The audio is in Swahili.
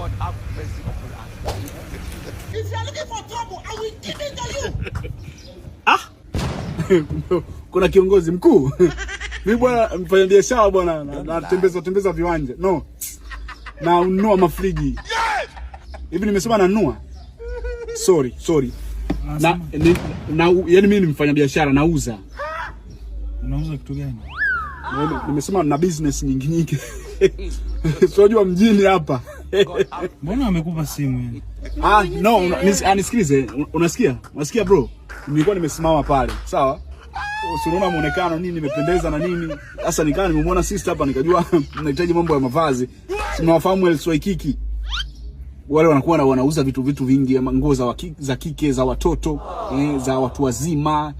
God have mercy upon us. If you are looking for trouble, I will give it to you. Kuna kiongozi mkuu. Mimi bwana mfanya biashara bwana natembeza viwanja. No. Na ununua mafriji. Hivi nimesema nanunua. Sorry. Yani mimi ni mfanya biashara nauza. Unauza kitu gani? Nimesema na business nyingi. Sio mjini hapa. Mbona amekupa simu yani? No, nisikilize. Unasikia bro? Nilikuwa nimesimama pale. Sawa? Usiona muonekano nini nimependeza na nini. Sasa nikaa nimemwona sister hapa nikajua nahitaji mambo ya mavazi. Simawafahamu Elswaikiki. Wale wanakuwa wanauza vitu vingi, nguo za kike, za watoto, za watu wazima.